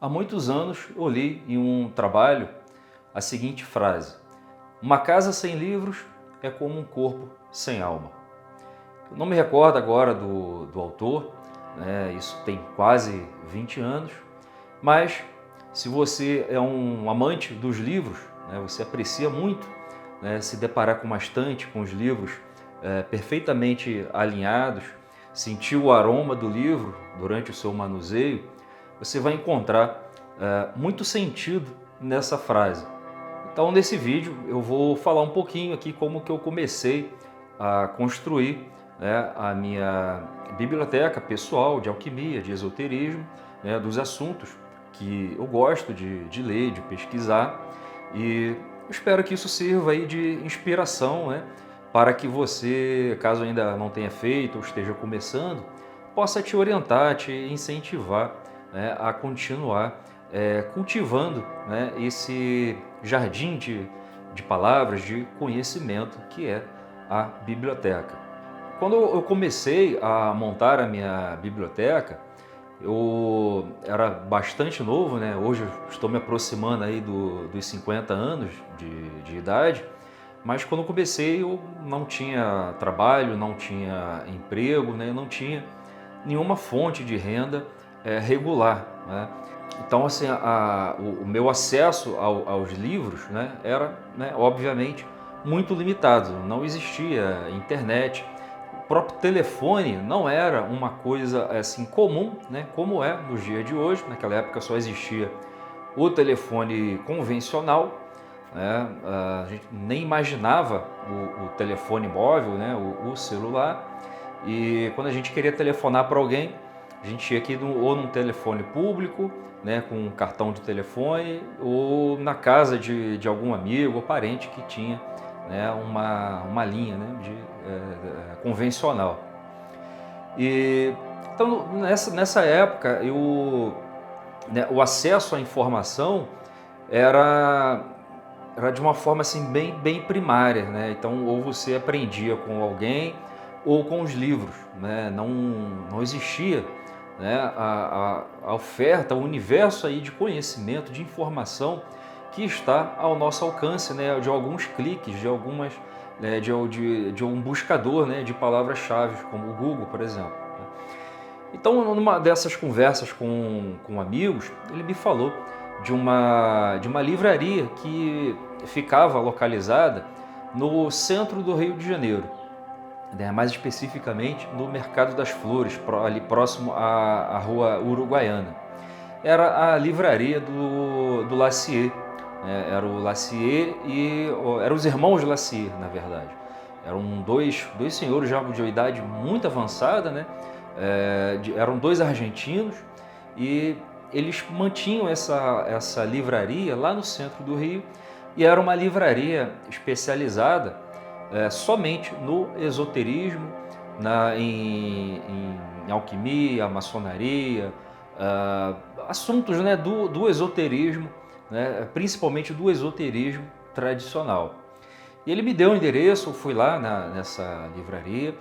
Há muitos anos eu li em um trabalho a seguinte frase: uma casa sem livros é como um corpo sem alma. Eu não me recordo agora do autor, né? Isso tem quase 20 anos, mas se você é um amante dos livros, né? Você aprecia muito, né? Se deparar com uma estante, com os livros perfeitamente alinhados, sentir o aroma do livro durante o seu manuseio, você vai encontrar muito sentido nessa frase. Então, nesse vídeo eu vou falar um pouquinho aqui como que eu comecei a construir, né, a minha biblioteca pessoal de alquimia, de esoterismo, né, dos assuntos que eu gosto de ler, de pesquisar, e espero que isso sirva aí de inspiração, né, para que você, caso ainda não tenha feito ou esteja começando, possa te orientar, te incentivar, né, a continuar cultivando, né, esse jardim de palavras, de conhecimento que é a biblioteca. Quando eu comecei a montar a minha biblioteca, eu era bastante novo, né? Hoje eu estou me aproximando aí dos 50 anos de idade, mas quando eu comecei eu não tinha trabalho, não tinha emprego, né? Não tinha nenhuma fonte de renda regular, né? Então, assim, o meu acesso aos livros, né, era, né, obviamente, muito limitado. Não existia internet. O próprio telefone não era uma coisa assim comum, né, como é nos dias de hoje. Naquela época só existia o telefone convencional, né? A gente nem imaginava o telefone móvel, né, o celular. E quando a gente queria telefonar para alguém, a gente ia aqui ou num telefone público, né, com um cartão de telefone, ou na casa de algum amigo ou parente que tinha, né, uma linha, né, convencional. E então nessa época né, o acesso à informação era de uma forma assim bem primária, né? Então ou você aprendia com alguém ou com os livros, né? Não existia, né, a oferta, o universo aí de conhecimento, de informação que está ao nosso alcance, né, de alguns cliques, de algumas, né, de um buscador, né, de palavras-chave, como o Google, por exemplo. Então, numa dessas conversas com amigos, ele me falou de uma livraria que ficava localizada no centro do Rio de Janeiro, né, mais especificamente no Mercado das Flores, ali próximo à Rua Uruguaiana. Era a livraria do Lassier, né? Era o Lassier e eram os irmãos Lassier, na verdade. Eram dois senhores já de idade muito avançada, né? Eram dois argentinos e eles mantinham essa livraria lá no centro do Rio, e era uma livraria especializada somente no esoterismo, em alquimia, maçonaria, assuntos, né, do esoterismo, né, principalmente do esoterismo tradicional. E ele me deu o endereço, eu fui lá nessa livraria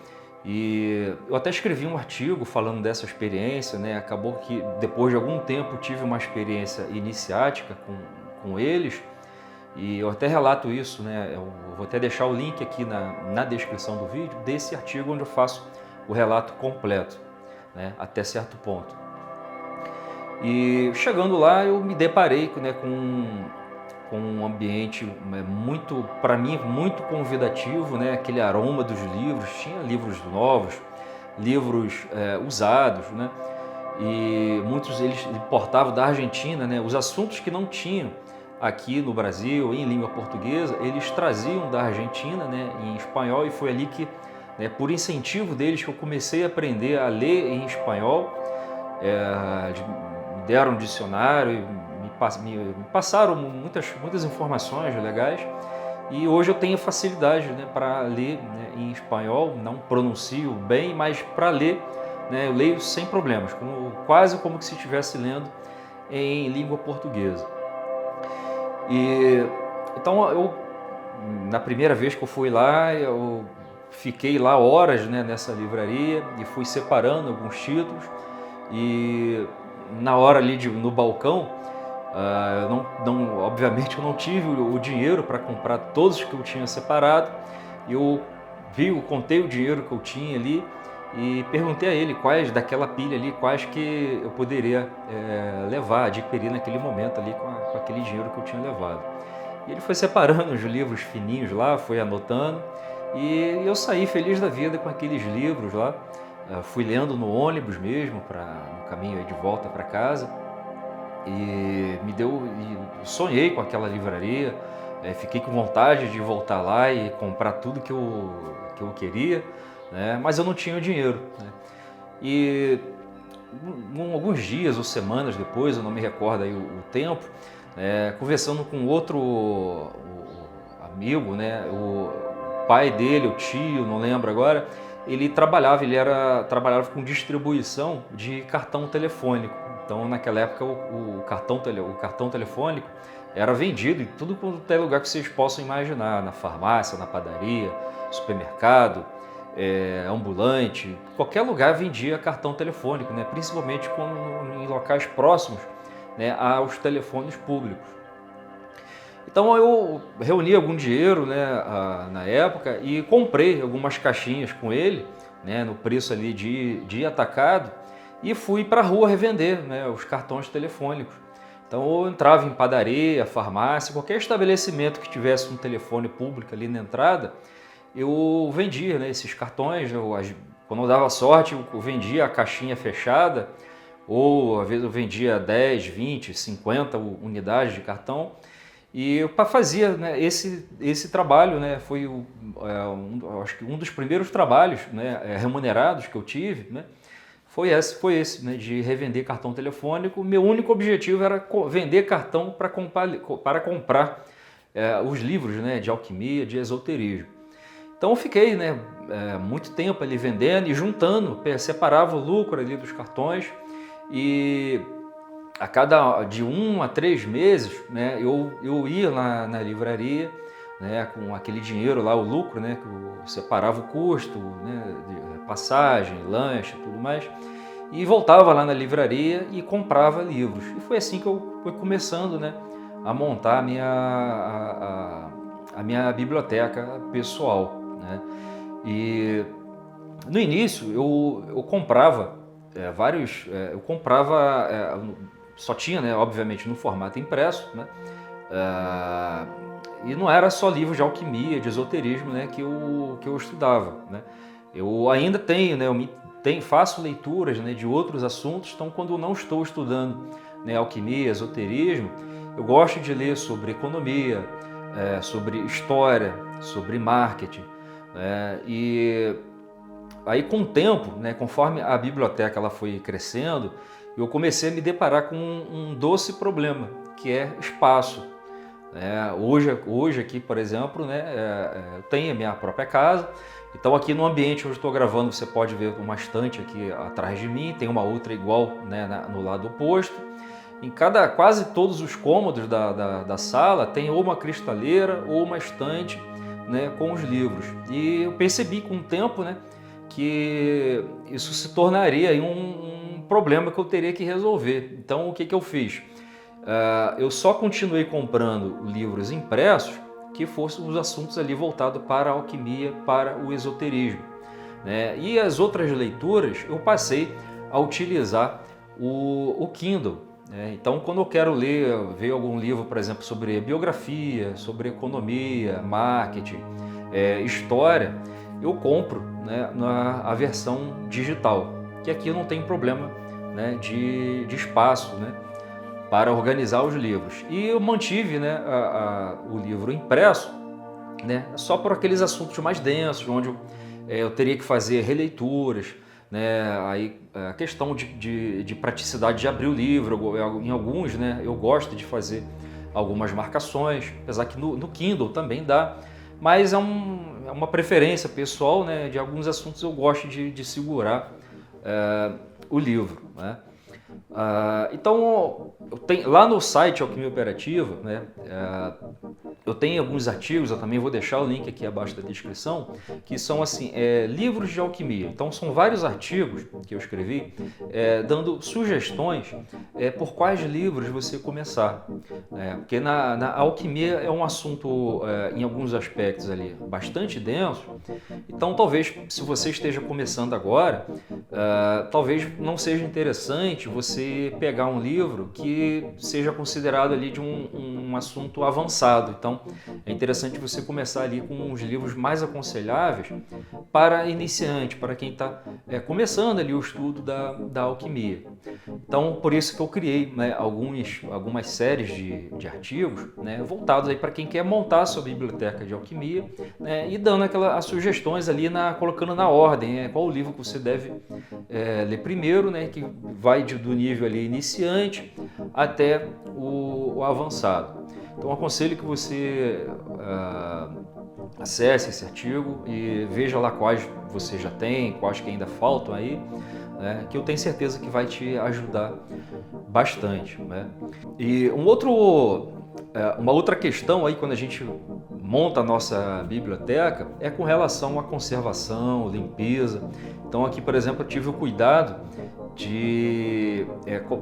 e eu até escrevi um artigo falando dessa experiência, né? Acabou que depois de algum tempo tive uma experiência iniciática com eles, e eu até relato isso, né? Eu vou até deixar o link aqui na descrição do vídeo desse artigo onde eu faço o relato completo, né, até certo ponto. E chegando lá eu me deparei, né, com um ambiente muito, para mim, muito convidativo, né? Aquele aroma dos livros, tinha livros novos, livros usados, né? E muitos eles importavam da Argentina, né? Os assuntos que não tinham aqui no Brasil em língua portuguesa, eles traziam da Argentina, né, em espanhol, e foi ali que, né, por incentivo deles, que eu comecei a aprender a ler em espanhol. Me deram um dicionário, me passaram muitas informações legais, e hoje eu tenho facilidade, né, para ler, né, em espanhol. Não pronuncio bem, mas para ler, né, eu leio sem problemas, quase como se estivesse lendo em língua portuguesa. E então na primeira vez que eu fui lá, eu fiquei lá horas, né, nessa livraria, e fui separando alguns títulos, e na hora ali no balcão, obviamente eu não tive o dinheiro para comprar todos que eu tinha separado. Eu contei o dinheiro que eu tinha ali e perguntei a ele quais daquela pilha ali, quais que eu poderia adquirir naquele momento ali com aquele dinheiro que eu tinha levado. E ele foi separando os livros fininhos lá, foi anotando, e eu saí feliz da vida com aqueles livros lá. Fui lendo no ônibus mesmo, no caminho aí de volta para casa, e sonhei com aquela livraria. Fiquei com vontade de voltar lá e comprar tudo que eu queria, né? Mas eu não tinha o dinheiro, né? E alguns dias ou semanas depois, eu não me recordo aí o tempo, conversando com outro amigo, né? O pai dele, o tio, não lembro agora, ele trabalhava com distribuição de cartão telefônico. Então, naquela época, o cartão telefônico era vendido em tudo quanto é lugar que vocês possam imaginar, na farmácia, na padaria, supermercado, ambulante, qualquer lugar vendia cartão telefônico, né? Principalmente em locais próximos, né, aos telefones públicos. Então eu reuni algum dinheiro, né, na época, e comprei algumas caixinhas com ele, né, no preço ali de atacado, e fui para a rua revender, né, os cartões telefônicos. Então eu entrava em padaria, farmácia, qualquer estabelecimento que tivesse um telefone público ali na entrada, eu vendia, né, esses cartões. Quando eu dava sorte, eu vendia a caixinha fechada, ou às vezes eu vendia 10, 20, 50 unidades de cartão. E eu fazia, né, esse trabalho, né, foi acho que um dos primeiros trabalhos, né, remunerados que eu tive, né, foi esse, né, de revender cartão telefônico. Meu único objetivo era vender cartão para comprar os livros, né, de alquimia, de esoterismo. Então eu fiquei, né, muito tempo ali vendendo e juntando, separava o lucro ali dos cartões, e de 1 a 3 meses, né, eu ia lá na livraria, né, com aquele dinheiro lá, o lucro, né, que eu separava o custo, né, de passagem, lanche, tudo mais, e voltava lá na livraria e comprava livros. E foi assim que eu fui começando, né, a montar a minha biblioteca pessoal, né? E no início eu comprava só tinha, né, obviamente, no formato impresso, né? E não era só livros de alquimia, de esoterismo, né, que eu estudava, né? Eu ainda tenho, né, faço leituras, né, de outros assuntos. Então, quando eu não estou estudando, né, alquimia, esoterismo, eu gosto de ler sobre economia, sobre história, sobre marketing, né? E aí, com o tempo, né, conforme a biblioteca ela foi crescendo, eu comecei a me deparar com um doce problema, que é espaço. Hoje aqui, por exemplo, né, eu tenho a minha própria casa. Então, aqui no ambiente onde estou gravando, você pode ver uma estante aqui atrás de mim, tem uma outra igual, né, no lado oposto. Quase todos os cômodos da sala tem ou uma cristaleira ou uma estante, né, com os livros. E eu percebi com o tempo, né, que isso se tornaria aí um problema que eu teria que resolver. Então, o que eu fiz? Eu só continuei comprando livros impressos que fossem os assuntos ali voltados para a alquimia, para o esoterismo, né? E as outras leituras eu passei a utilizar o Kindle, né? Então, quando eu quero ver algum livro, por exemplo, sobre biografia, sobre economia, marketing, história, eu compro, né, a versão digital, que aqui não tem problema, né, de espaço, né, para organizar os livros. E eu mantive, né, o livro impresso, né, só por aqueles assuntos mais densos, onde eu teria que fazer releituras, né, aí a questão de praticidade de abrir o livro. Em alguns, né, eu gosto de fazer algumas marcações, apesar que no Kindle também dá, mas é uma preferência pessoal, né, de alguns assuntos eu gosto de segurar o livro, né? Então, lá no site Alquimia Operativa, né, eu tenho alguns artigos, eu também vou deixar o link aqui abaixo da descrição, que são assim, livros de alquimia. Então são vários artigos que eu escrevi dando sugestões por quais livros você começar. Porque na alquimia é um assunto, em alguns aspectos ali, bastante denso. Então talvez, se você esteja começando agora, talvez não seja interessante você pegar um livro que seja considerado ali de um assunto avançado. Então é interessante você começar ali com os livros mais aconselháveis para iniciante, para quem está começando ali o estudo da alquimia. Então, por isso que eu criei, né, algumas séries de artigos, né, voltados aí para quem quer montar a sua biblioteca de alquimia, né, e dando as sugestões ali, colocando na ordem, qual o livro que você deve ler primeiro, né, que vai do nível ali iniciante até o avançado. Então, aconselho que você acesse esse artigo e veja lá quais você já tem, quais que ainda faltam aí, né, que eu tenho certeza que vai te ajudar bastante, né? E uma outra questão aí quando a gente monta a nossa biblioteca é com relação à conservação, limpeza. Então aqui, por exemplo, eu tive o cuidado de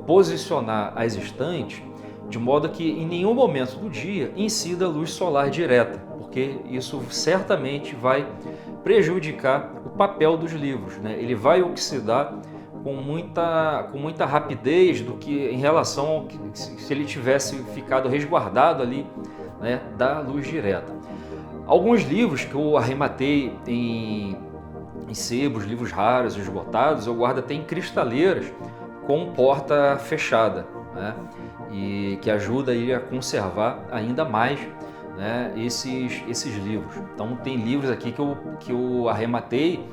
posicionar as estantes de modo que em nenhum momento do dia incida luz solar direta, porque isso certamente vai prejudicar o papel dos livros, né? Ele vai oxidar com muita rapidez do que em relação ao que se ele tivesse ficado resguardado ali, né, da luz direta. Alguns livros que eu arrematei em sebos, livros raros, esgotados, eu guardo até em cristaleiras com porta fechada, né? E que ajuda aí a conservar ainda mais, né, esses livros. Então tem livros aqui que eu arrematei.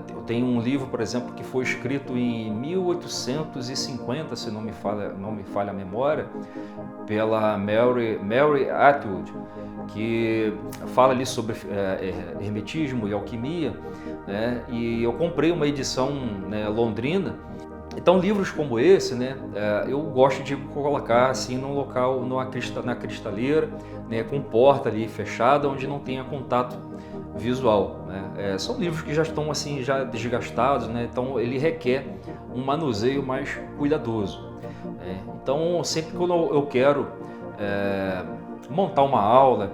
Eu tenho um livro, por exemplo, que foi escrito em 1850, se não me falha a memória, pela Mary Atwood, que fala ali sobre hermetismo e alquimia, né? E eu comprei uma edição, né, londrina. Então livros como esse, né, eu gosto de colocar assim num local, na cristaleira, né, com porta ali fechada, onde não tenha contato visual, né? São livros que já estão assim já desgastados, né? Então ele requer um manuseio mais cuidadoso. Então sempre que eu quero montar uma aula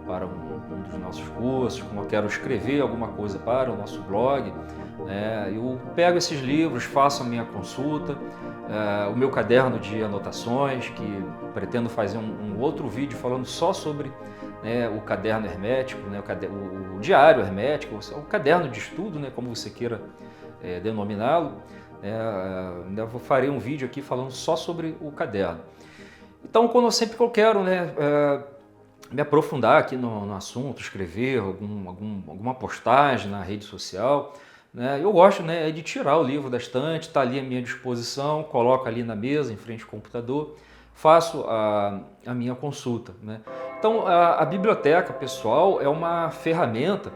para um dos nossos cursos, quando eu quero escrever alguma coisa para o nosso blog, eu pego esses livros, faço a minha consulta, o meu caderno de anotações, que pretendo fazer um outro vídeo falando só sobre, né, o caderno hermético, né, o diário hermético, o caderno de estudo, né, como você queira denominá-lo. Ainda farei um vídeo aqui falando só sobre o caderno. Então, sempre que eu quero, né, me aprofundar aqui no assunto, escrever alguma postagem na rede social, né, eu gosto, né, de tirar o livro da estante, está ali à minha disposição, coloco ali na mesa, em frente ao computador, faço a minha consulta, né? Então, a biblioteca pessoal é uma ferramenta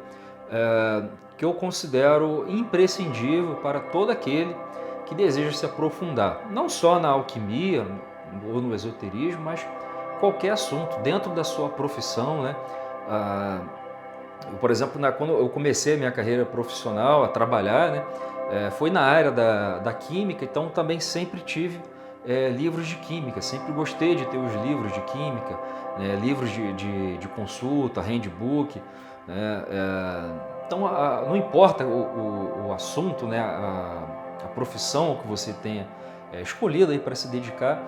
que eu considero imprescindível para todo aquele que deseja se aprofundar, não só na alquimia ou no esoterismo, mas qualquer assunto dentro da sua profissão, né? Por exemplo, quando eu comecei a minha carreira profissional, a trabalhar, né, foi na área da química, então também sempre tive livros de química, sempre gostei de ter os livros de química, né, livros de consulta, handbook, né, então não importa o assunto, né, a profissão que você tenha escolhido aí para se dedicar,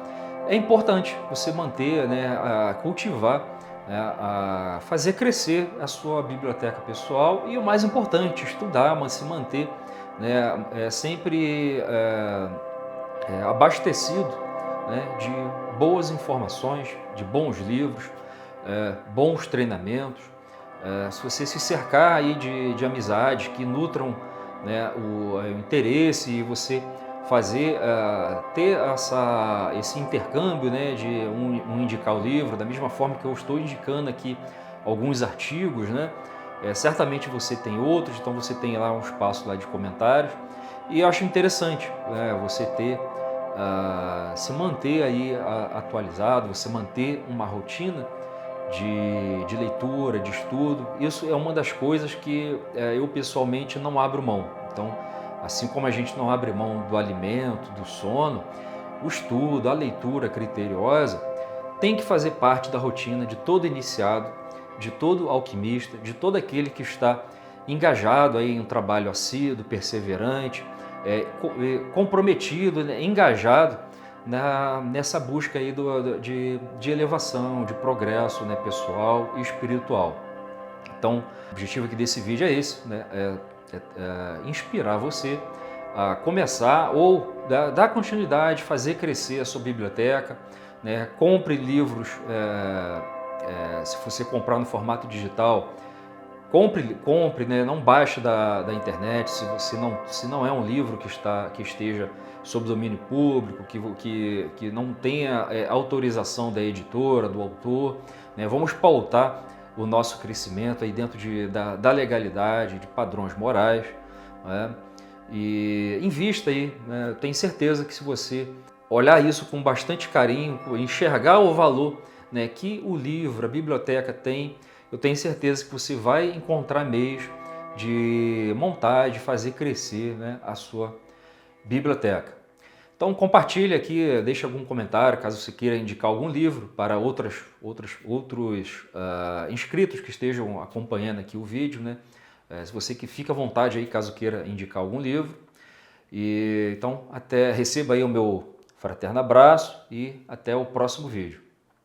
é importante você manter, né, cultivar, a fazer crescer a sua biblioteca pessoal e o mais importante, estudar, mas se manter, né, sempre abastecido, né, de boas informações, de bons livros, bons treinamentos. Se você se cercar aí de amizades que nutram, né, o interesse e você ter esse intercâmbio, né, de um indicar o livro, da mesma forma que eu estou indicando aqui alguns artigos, né, certamente você tem outros, então você tem lá um espaço lá de comentários, e eu acho interessante, né, você se manter aí atualizado, você manter uma rotina de leitura, de estudo. Isso é uma das coisas que eu pessoalmente não abro mão. Então, assim como a gente não abre mão do alimento, do sono, o estudo, a leitura criteriosa tem que fazer parte da rotina de todo iniciado, de todo alquimista, de todo aquele que está engajado aí em um trabalho assíduo, perseverante, comprometido, né, engajado nessa busca aí de elevação, de progresso, né, pessoal e espiritual. Então, o objetivo aqui desse vídeo é esse, né, inspirar você a começar ou dar continuidade, fazer crescer a sua biblioteca, né? Compre livros, se você comprar no formato digital, compre, né? Não baixe da internet, se não é um livro que esteja sob domínio público, que não tenha autorização da editora, do autor, né? Vamos pautar o nosso crescimento aí dentro da legalidade, de padrões morais, né? E invista aí, né? Tenho certeza que se você olhar isso com bastante carinho, enxergar o valor, né, que o livro, a biblioteca tem, eu tenho certeza que você vai encontrar meios de montar, de fazer crescer, né, a sua biblioteca. Então compartilhe aqui, deixe algum comentário caso você queira indicar algum livro para outros inscritos que estejam acompanhando aqui o vídeo, né? Se você que fica à vontade aí caso queira indicar algum livro. E então receba aí o meu fraterno abraço e até o próximo vídeo.